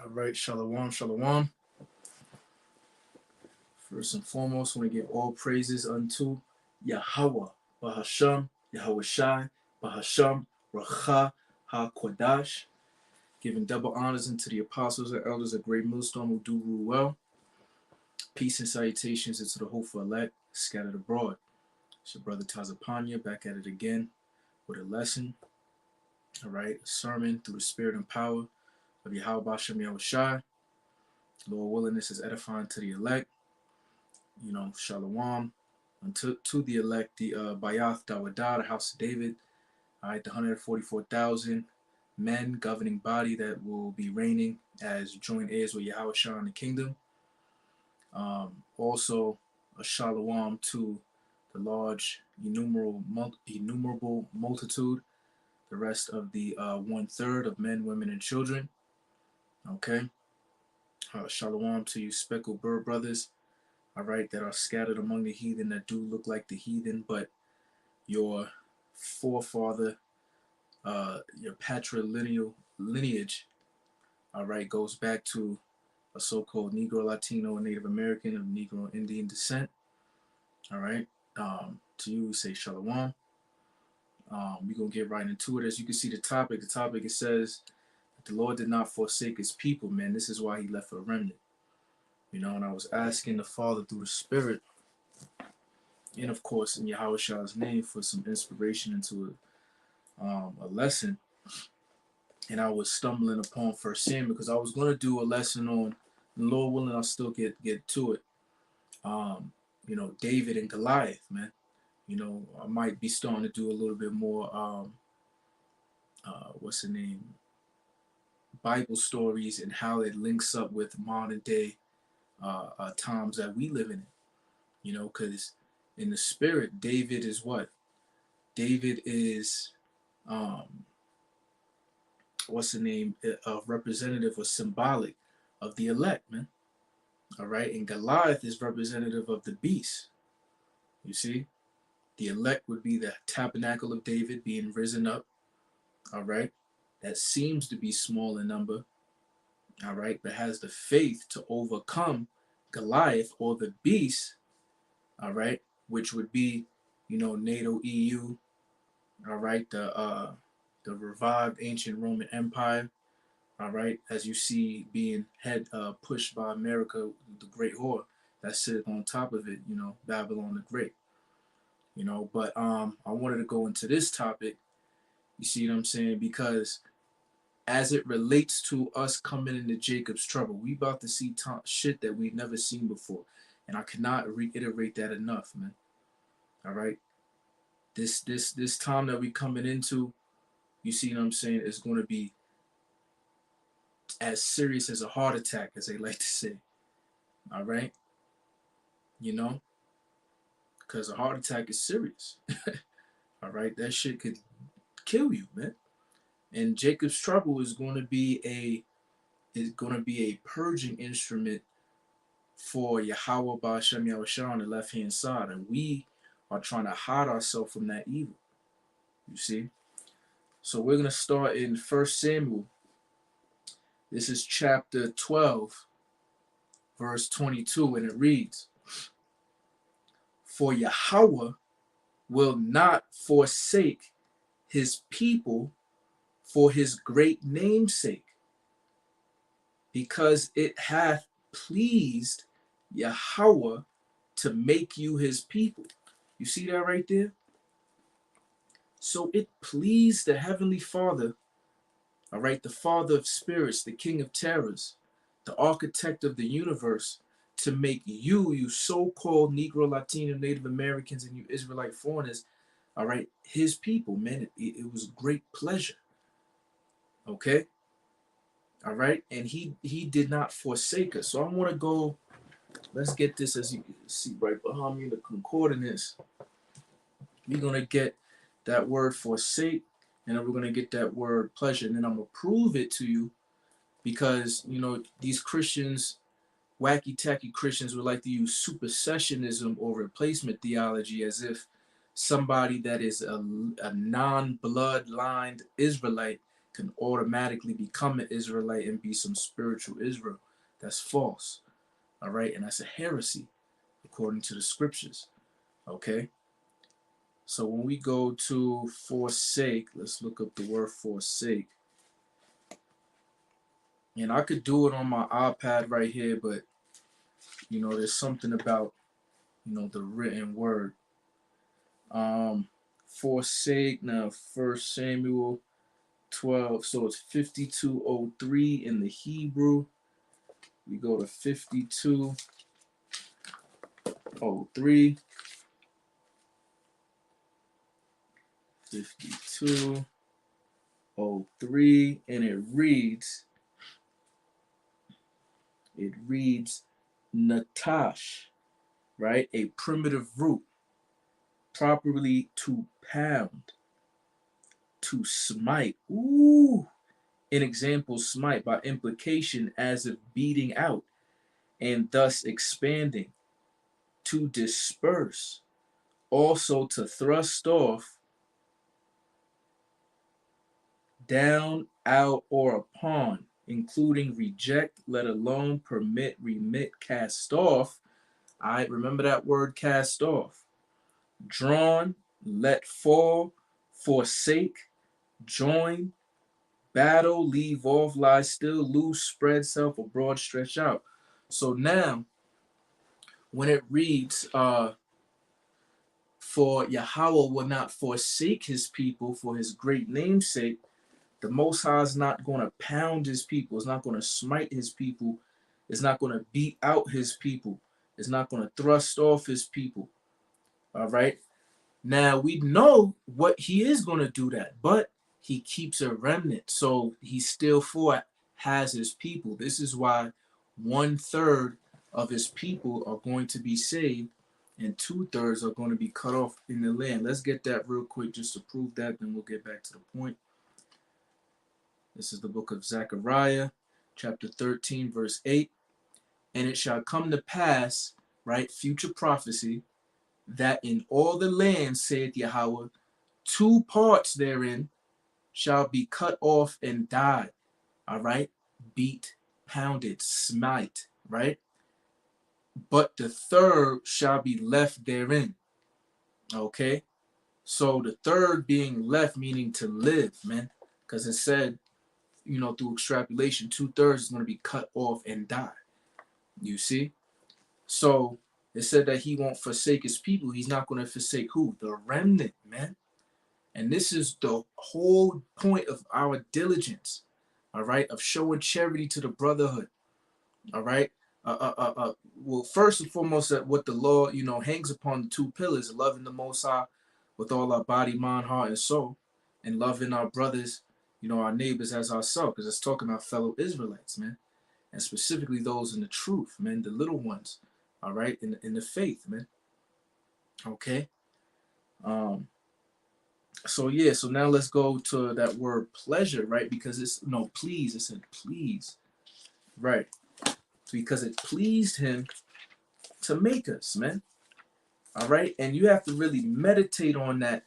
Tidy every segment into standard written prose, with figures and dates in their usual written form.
All right, shalom, shalom. First and foremost, I want to give all praises unto Yahweh, Bahasham, Yahweh Shai, Bahasham, Racha, HaKodash, giving double honors unto the apostles and elders of Great Millstone who do rule well. Peace and salutations into the hopeful elect scattered abroad. It's your brother Tazapanya back at it again with a lesson. All right, a sermon through the spirit and power of Yahweh Bashem Yahweh Shai. Lord willing, this is edifying to the elect. Shalom. Unto to the elect, the Bayath Dawadah, the house of David. All right, the 144,000 men governing body that will be reigning as joint heirs with Yahweh Shah in the kingdom. Also, a shalom to the large, innumerable multitude, the rest of the 1/3 of men, women, and children. Okay. Shalom to you, speckled bird brothers, all right, that are scattered among the heathen that do look like the heathen, but your forefather, your patrilineal lineage, all right, goes back to a so-called Negro, Latino, and Native American of Negro Indian descent. All right. To you, we say shalom. We're going to get right into it. As you can see, the topic, it says, the Lord did not forsake his people, man. This is why he left a remnant. And I was asking the Father through the Spirit, and of course in Yahweh Shah's name, for some inspiration into a lesson. And I was stumbling upon First Samuel because I was going to do a lesson on, Lord willing, I'll still get to it. David and Goliath, man. I might be starting to do a little bit more, what's the name, Bible stories and how it links up with modern day times that we live in. Because in the spirit, David is what? David is, what's the name, a representative or symbolic of the elect, man. All right. And Goliath is representative of the beast. You see, the elect would be the tabernacle of David being risen up. All right. That seems to be small in number. All right. But has the faith to overcome Goliath or the beast. All right. Which would be, NATO, EU. All right. The revived ancient Roman Empire. All right, as you see being pushed by America, the great whore that sits on top of it, Babylon the Great. But I wanted to go into this topic. You see what I'm saying? Because as it relates to us coming into Jacob's trouble, we about to see shit that we've never seen before, and I cannot reiterate that enough, man. All right, this time that we coming into, you see what I'm saying, is going to be as serious as a heart attack, as they like to say. All right, you know, because a heart attack is serious. All right, that shit could kill you, man. And Jacob's trouble is going to be a purging instrument for Yahweh Ba'Shem Yahushua on the left hand side, and we are trying to hide ourselves from that evil. You see, so we're gonna start in First Samuel. This is chapter 12, verse 22, and it reads, "For Yahweh will not forsake his people for his great name's sake, because it hath pleased Yahweh to make you his people." You see that right there? So it pleased the Heavenly Father, all right, the Father of spirits, the King of terrors, the architect of the universe, to make you so-called Negro, Latino, Native Americans, and you Israelite foreigners, all right, his people, man. It was great pleasure. Okay? All right? And he did not forsake us. So I want to go, let's get this, as you can see right behind me in the concordance. We're going to get that word forsake, and then we're going to get that word pleasure, and then I'm going to prove it to you, because, these Christians, wacky tacky Christians, would like to use supersessionism or replacement theology as if somebody that is a non-bloodlined Israelite can automatically become an Israelite and be some spiritual Israel. That's false. All right. And that's a heresy according to the scriptures. Okay. So when we go to forsake, let's look up the word forsake. And I could do it on my iPad right here, but there's something about the written word. Forsake now, 1 Samuel 12. So it's 52:03 in the Hebrew. We go to 52:03. 52:03, and it reads Natash, right? A primitive root, properly to pound, to smite. Ooh. An example, smite by implication, as if beating out, and thus expanding, to disperse, also to thrust off, down, out, or upon, including reject, let alone, permit, remit, cast off. All right, remember that word cast off. Drawn, let fall, forsake, join, battle, leave off, lie still, loose, spread self abroad, stretch out. So now, when it reads, for Yahweh will not forsake his people for his great name's sake, the Most High is not going to pound his people. It's not going to smite his people. It's not going to beat out his people. It's not going to thrust off his people. All right. Now we know what he is going to do that, but he keeps a remnant. So he still has his people. This is why 1/3 of his people are going to be saved and 2/3 are going to be cut off in the land. Let's get that real quick just to prove that, then we'll get back to the point. This is the book of Zechariah, chapter 13, verse 8. And it shall come to pass, right, future prophecy, that in all the land, saith Yahweh, 2 parts therein shall be cut off and die. All right? Beat, pounded, smite, right? But the 3rd shall be left therein. Okay? So the 3rd being left, meaning to live, man. Because it said, through extrapolation, 2/3 is going to be cut off and die. You see? So it said that he won't forsake his people. He's not going to forsake who? The remnant, man. And this is the whole point of our diligence, all right, of showing charity to the brotherhood, all right. Well, first and foremost, that what the law, hangs upon the 2 pillars: loving the Most High with all our body, mind, heart, and soul, and loving our brothers, our neighbors as ourselves, because it's talking about fellow Israelites, man, and specifically those in the truth, man, the little ones, all right, in the faith, man. Okay. So yeah, so now let's go to that word pleasure, right? Because it's no please, it said please, right? Because it pleased him to make us, man. All right, and you have to really meditate on that,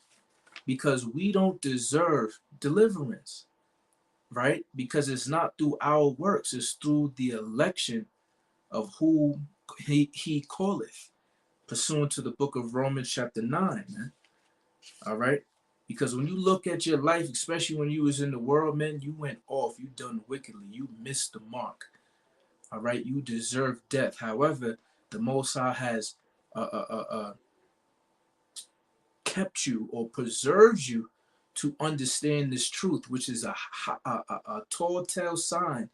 because we don't deserve deliverance, right? Because it's not through our works, it's through the election of who he calleth, pursuant to the book of Romans chapter 9, man. All right. Because when you look at your life, especially when you was in the world, man, you went off. You done wickedly. You missed the mark. All right. You deserve death. However, the Most High has kept you or preserved you to understand this truth, which is a tall tale sign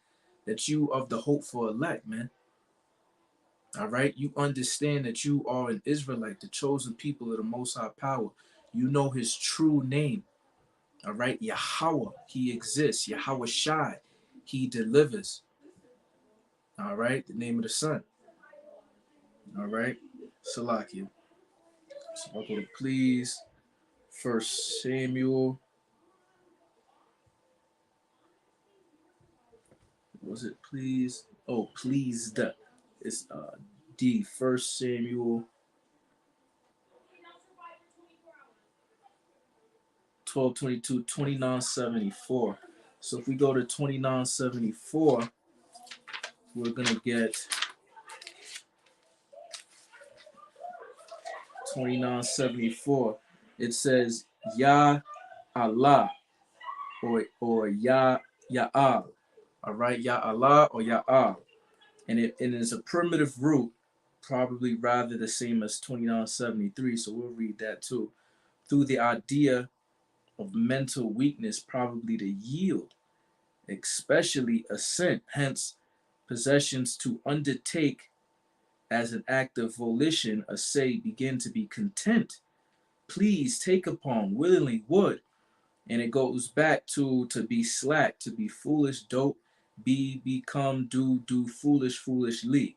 that you of the hopeful elect, man. All right. You understand that you are an Israelite, the chosen people of the Most High power. You know his true name. All right, Yahweh, he exists. Yahweh Shai, he delivers. All right, the name of the Son. All right, Salakia. So I'll go to please. 1 Samuel. Was it please? Oh, pleased. It's D. 1 Samuel 12:22, 29:74. So if we go to 2974, we're going to get 2974. It says Ya Allah, or Ya Ya'al. All right, Ya Allah or Ya'al. And it is a primitive root, probably rather the same as 2973. So we'll read that too. Through the idea of mental weakness, probably to yield, especially assent, hence possessions to undertake as an act of volition, say, begin to be content, please, take upon, willingly, would. And it goes back to be slack, to be foolish, dope, become, do foolish, foolishly.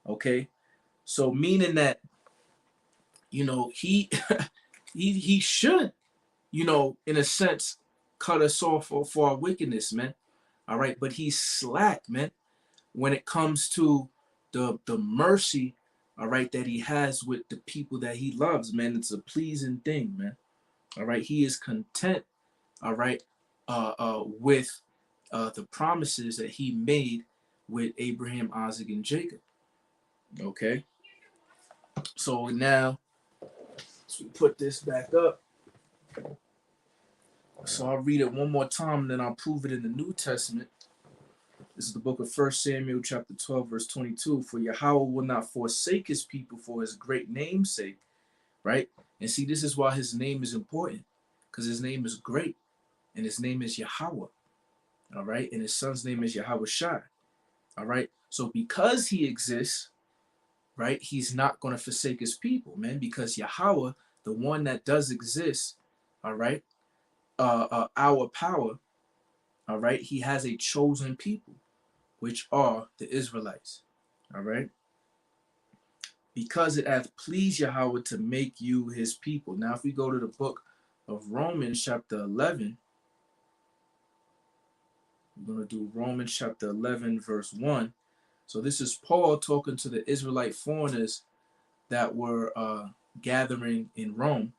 Okay? So meaning that, he he should, in a sense, cut us off for our wickedness, man. All right, but he's slack, man, when it comes to the mercy, all right, that he has with the people that he loves, man. It's a pleasing thing, man. All right, he is content, all right, with the promises that he made with Abraham, Isaac, and Jacob. Okay, so now let's put this back up. So I'll read it one more time, and then I'll prove it in the New Testament. This is the book of 1 Samuel chapter 12, verse 22. For Yahweh will not forsake his people for his great name's sake, right? And see, this is why his name is important, because his name is great, and his name is Yahweh, all right? And his son's name is Yahweh Shai, all right? So because he exists, right, he's not going to forsake his people, man, because Yahweh, the one that does exist, all right, our power, all right, he has a chosen people, which are the Israelites. All right. Because it hath pleased Yahweh to make you his people. Now, if we go to the book of Romans, chapter 11, we're going to do Romans chapter 11, verse 1. So this is Paul talking to the Israelite foreigners that were gathering in Rome.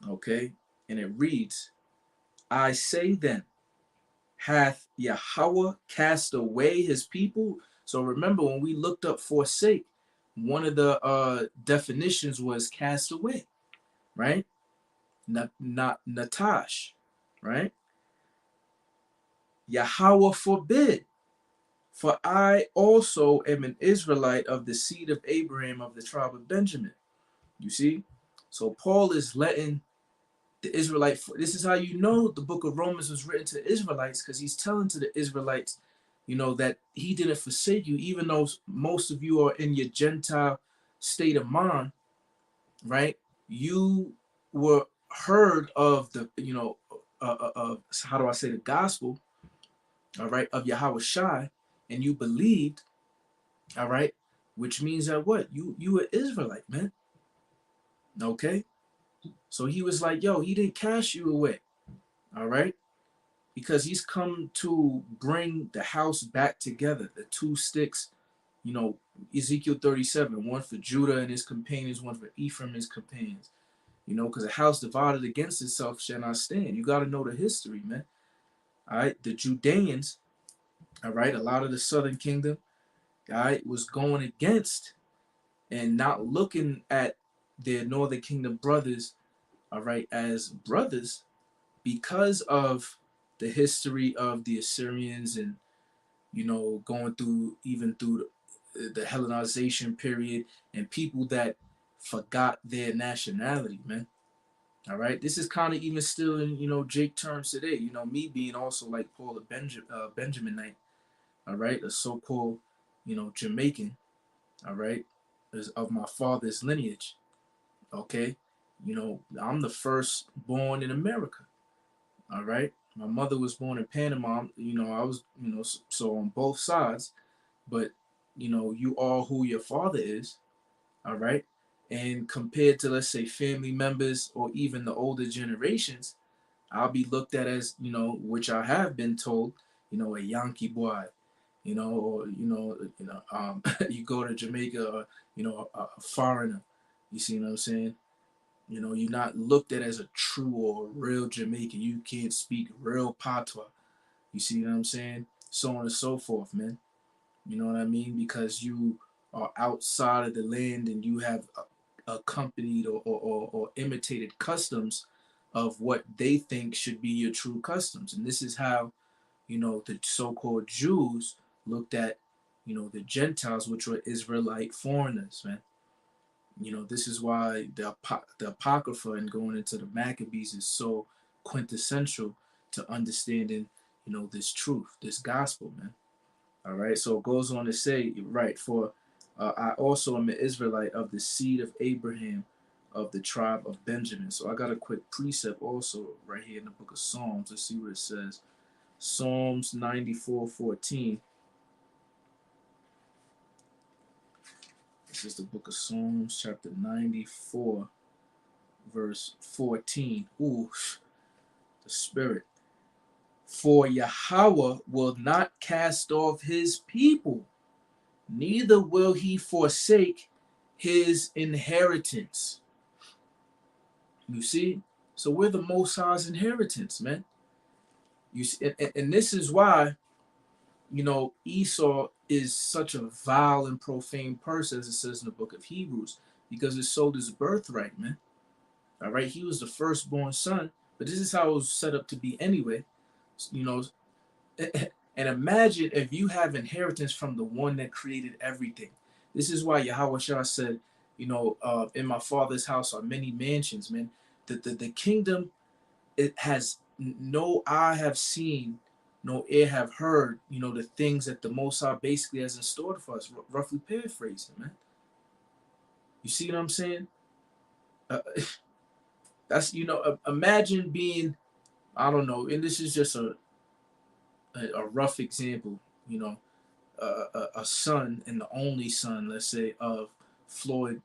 Okay. And it reads, I say then, hath Yahweh cast away his people? So remember, when we looked up forsake, one of the definitions was cast away, right? Not natash, right? Yahweh forbid, for I also am an Israelite of the seed of Abraham of the tribe of Benjamin. You see? So Paul is letting the Israelite, this is how you know the book of Romans was written to Israelites, because he's telling to the Israelites, that he didn't forsake you, even though most of you are in your Gentile state of mind, right? You were heard of the, how do I say, the gospel, all right, of Yahweh Shai, and you believed, all right, which means that what? You were Israelite, man. Okay? So he was like, yo, he didn't cast you away, all right? Because he's come to bring the house back together. The two sticks, Ezekiel 37, one for Judah and his companions, one for Ephraim and his companions. Because a house divided against itself shall not stand. You got to know the history, man. All right, the Judeans, all right, a lot of the southern kingdom, all right, was going against and not looking at their northern kingdom brothers, all right, as brothers, because of the history of the Assyrians and going through even through the Hellenization period and people that forgot their nationality, man. All right, this is kind of even still in Jake terms today. Me being also like Paul a Benjaminite, all right, a so-called Jamaican, all right, is of my father's lineage. Okay, I'm the first born in America. All right, my mother was born in Panama. I was so on both sides, but you are who your father is. All right, and compared to, let's say, family members or even the older generations, I'll be looked at as, which I have been told, a Yankee boy, or you go to Jamaica, or a foreigner. You see what I'm saying? You're not looked at as a true or real Jamaican. You can't speak real patois. You see what I'm saying? So on and so forth, man. You know what I mean? Because you are outside of the land and you have accompanied or imitated customs of what they think should be your true customs. And this is how, the so-called Jews looked at, the Gentiles, which were Israelite foreigners, man. This is why the Apocrypha and going into the Maccabees is so quintessential to understanding, this truth, this gospel, man. All right. So it goes on to say, right, for I also am an Israelite of the seed of Abraham of the tribe of Benjamin. So I got a quick precept also right here in the book of Psalms. Let's see what it says. Psalms 94:14. This is the book of Psalms, chapter 94, verse 14. Ooh, the Spirit. For Yahweh will not cast off his people, neither will he forsake his inheritance. You see? So we're the Most High's inheritance, man. You see, and this is why, Esau is such a vile and profane person, as it says in the book of Hebrews, because it sold his birthright, man. All right, he was the firstborn son, but this is how it was set up to be anyway. You know, and imagine if you have inheritance from the one that created everything. This is why Yahweh Shah said, in my father's house are many mansions, man. The kingdom, it has no eye have seen, no ear have heard, the things that the Most High basically has in store for us, roughly paraphrasing, man. You see what I'm saying? Uh, that's, imagine being, I don't know, and this is just a rough example, a son and the only son, let's say, of Floyd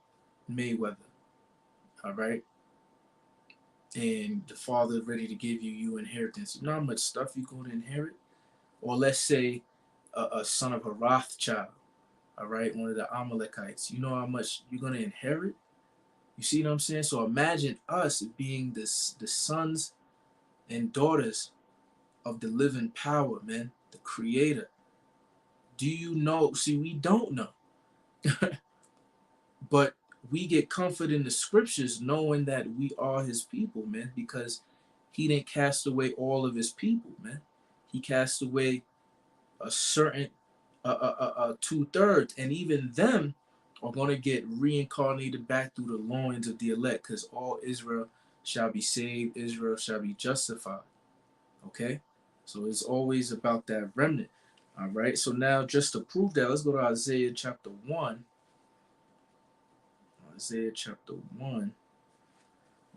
Mayweather, all right? And the father ready to give you inheritance. You know how much stuff you're going to inherit? Or let's say a son of a Rothschild, all right, one of the Amalekites. You know how much you're going to inherit? You see what I'm saying? So imagine us being the sons and daughters of the living power, man, the creator. Do you know? See, we don't know. But we get comfort in the scriptures knowing that we are his people, man, because he didn't cast away all of his people, man. He cast away a certain 2/3, and even them are going to get reincarnated back through the loins of the elect, because all Israel shall be saved, Israel shall be justified. Okay, so it's always about that remnant. All right, so now just to prove that, let's go to Isaiah chapter 1. Isaiah chapter 1,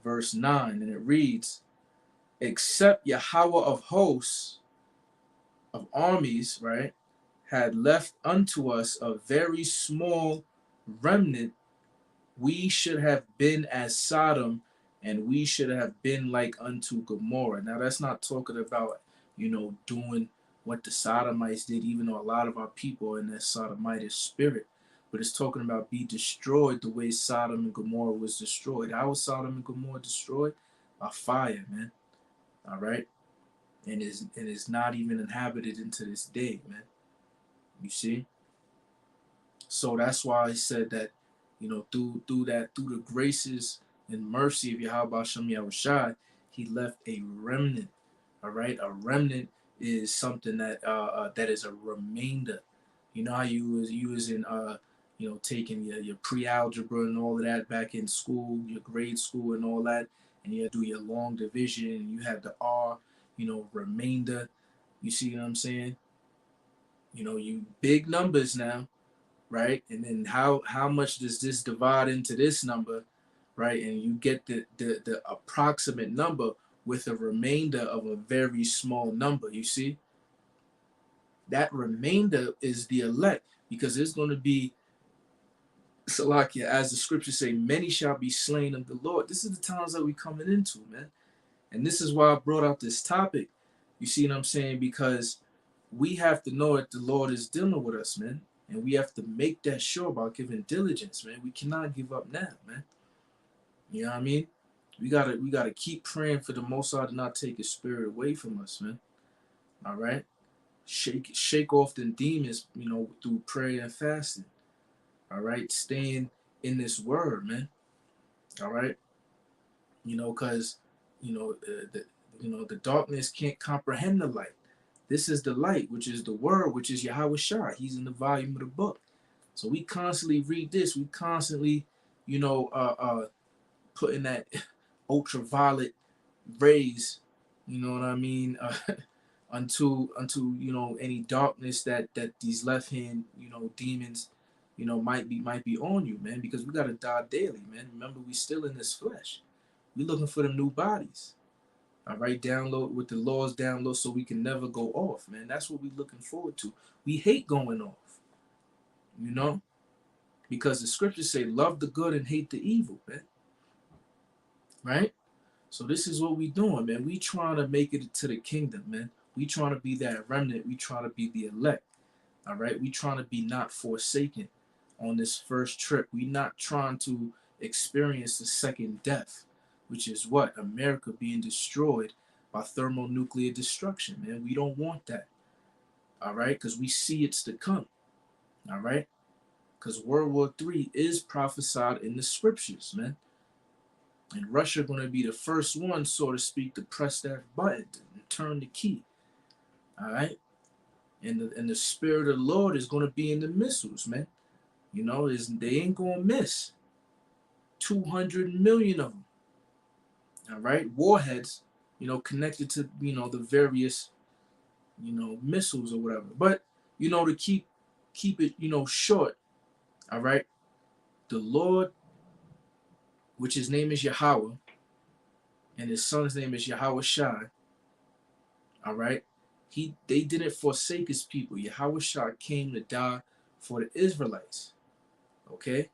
verse 9, and it reads, except Yahweh of hosts, of armies, right, had left unto us a very small remnant, we should have been as Sodom, and we should have been like unto Gomorrah. Now, that's not talking about, doing what the Sodomites did, even though a lot of our people are in that Sodomite spirit. But it's talking about be destroyed the way Sodom and Gomorrah was destroyed. How was Sodom and Gomorrah destroyed? By fire, man. All right? And is not even inhabited into this day, man. You see? So that's why I said that, through the graces and mercy of Yahweh Shem Yahushai, he left a remnant. All right, a remnant is something that is a remainder. You know how you was in taking your pre-algebra and all of that back in school, your grade school and all that, and you had to do your long division and you had the R, remainder. You see what I'm saying? You big numbers now, right? And then how much does this divide into this number, right? And you get the approximate number with a remainder of a very small number. You see, that remainder is the elect, because there's going to be Salakia, as the scriptures say, many shall be slain of the Lord. This is the times that we're coming into, man. And this is why I brought out this topic. You see what I'm saying? Because we have to know that the Lord is dealing with us, man. And we have to make that sure by giving diligence, man. We cannot give up now, man. You know what I mean? We gotta keep praying for the Most High to not take his spirit away from us, man. All right. Shake off the demons, through prayer and fasting. All right. Staying in this word, man. All right. Because the the darkness can't comprehend the light. This is the light, which is the word, which is Yahweh Shah. He's in the volume of the book. So we constantly read this. We constantly, putting that ultraviolet rays, you know what I mean, unto any darkness that these left hand demons might be on you, man, because we gotta die daily, man. Remember, we still in this flesh. We looking for them new bodies. All right, download with the laws download so we can never go off, man. That's what we looking forward to. We hate going off, you know, because the scriptures say love the good and hate the evil, man. Right? So this is what we doing, man. We trying to make it to the kingdom, man. We trying to be that remnant. We trying to be the elect. All right. We trying to be not forsaken on this first trip. We not trying to experience the second death, which is what America being destroyed by thermonuclear destruction, man. We don't want that. All right, because we see it's to come. All right, because World War III is prophesied in the scriptures, man. And Russia going to be the first one, so to speak, to press that button and turn the key. All right. And the spirit of the Lord is going to be in the missiles, man. They ain't going to miss 200 million of them. All right. Warheads, connected to, the various, missiles or whatever. But, to keep it, short. All right. The Lord, which his name is Yahweh, and his son's name is Yahweh Shai. All right. They didn't forsake his people. Yahweh Shah came to die for the Israelites. Okay.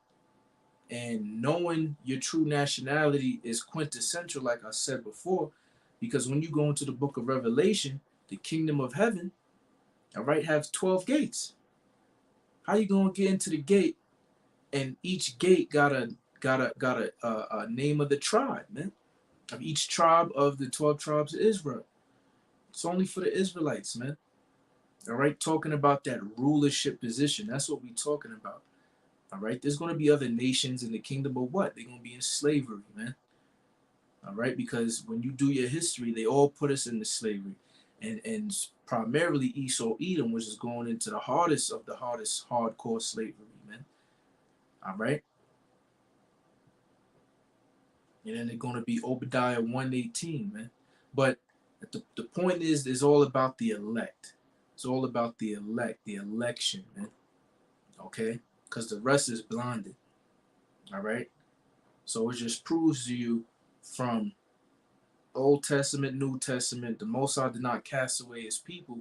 And knowing your true nationality is quintessential, like I said before, because when you go into the book of Revelation, the kingdom of heaven, all right, has 12 gates. How you gonna get into the gate and each gate got a name of the tribe, man? Of each tribe of the 12 tribes of Israel. It's only for the Israelites, man. All right, talking about that rulership position. That's what we're talking about. All right, there's going to be other nations in the kingdom, but what? They're going to be in slavery, man. All right, because when you do your history, they all put us into slavery, and primarily Esau, Edom, which is going into the hardest of the hardest hardcore slavery, man. All right, and then they're going to be Obadiah 118, man. But the point is, it's all about the elect. It's all about the elect, the election, man. Okay, because the rest is blinded. All right, so it just proves to you from Old Testament, New Testament, the Most High did not cast away his people,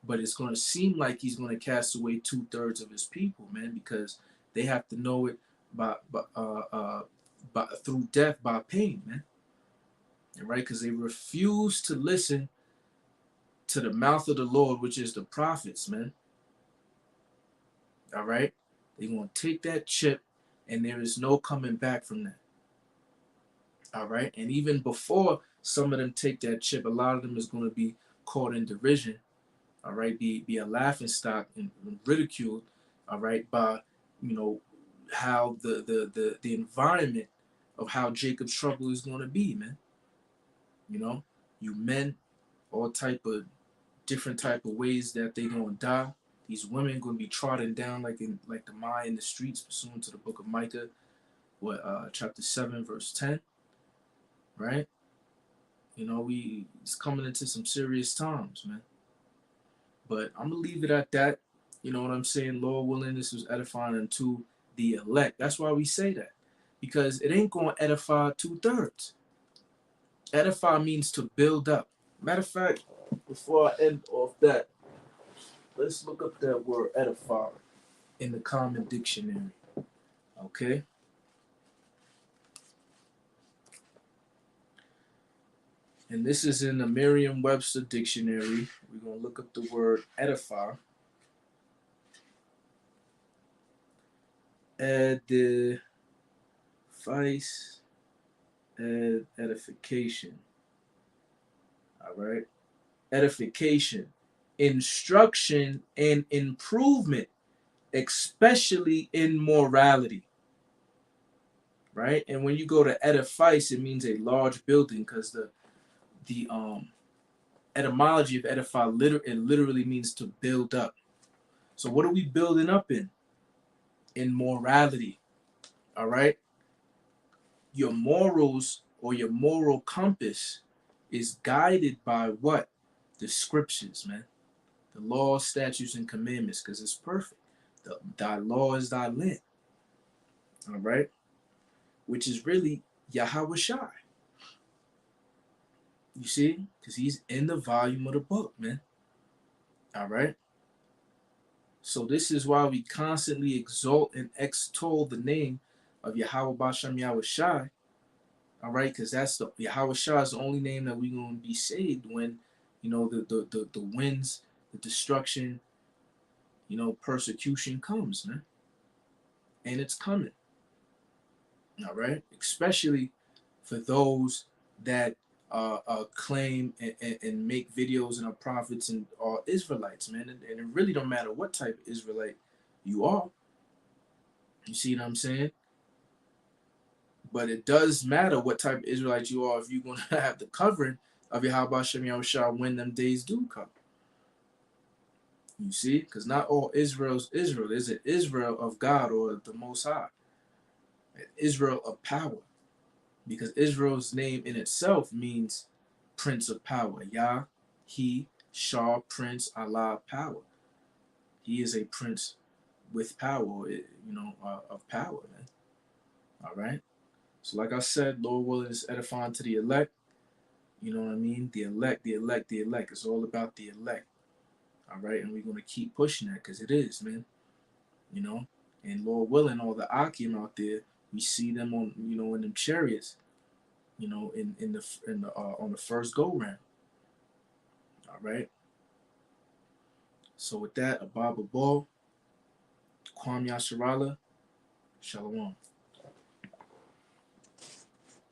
but it's going to seem like he's going to cast away 2/3 of his people, man, because they have to know it by through death, by pain, man. Right? Because they refuse to listen to the mouth of the Lord, which is the prophets, man. All right? They're going to take that chip, and there is no coming back from that. All right? And even before some of them take that chip, a lot of them is going to be caught in derision. All right? Be a laughing stock and ridiculed, all right, by, how the environment of how Jacob's trouble is going to be, man. You men, all type of different type of ways that they gonna die. These women gonna be trodden down like the Maya in the streets, pursuant to the book of Micah, chapter 7, verse 10, right? We it's coming into some serious times, man. But I'm gonna leave it at that. You know what I'm saying? Lord willing, this was edifying unto the elect. That's why we say that, because it ain't gonna edify 2/3. Edify means to build up. Matter of fact, before I end off that, let's look up that word edify in the common dictionary. Okay? And this is in the Merriam-Webster dictionary. We're going to look up the word edify. Edifice, edification. All right? Edification. instruction, and improvement, especially in morality, right? And when you go to edifice, it means a large building, because the etymology of edify it literally means to build up. So what are we building up in? In morality, all right? Your morals or your moral compass is guided by what? The scriptures, man. The laws, statutes, and commandments, because it's perfect. Thy law is thy lamp, all right? Which is really Yahweh Shai. You see? Because he's in the volume of the book, man. All right? So this is why we constantly exalt and extol the name of Yahweh Bashem Yahweh Shai. All right, because that's the Yahweh Shai is the only name that we're gonna be saved when, the winds, the destruction, persecution comes, man, and it's coming. All right, especially for those that claim and make videos and are prophets and are Israelites, man, and it really don't matter what type of Israelite you are. You see what I'm saying? But it does matter what type of Israelite you are if you're going to have the covering of Yahweh Shem Yahushua when them days do come. You see? Because not all Israel's Israel. There's an Israel of God or the Most High, an Israel of power. Because Israel's name in itself means Prince of Power. Yah, He, Shah, Prince, Allah, Power. He is a prince with power, of power, man. All right? So like I said, Lord willing is edifying to the elect. You know what I mean? The elect, the elect, the elect. It's all about the elect. All right. And we're going to keep pushing that because it is, man. You know? And Lord willing, all the Akim out there, we see them on, in them chariots, in the on the first go round. All right. So with that, Abba Ball, Kwam Yasharala, Shalom.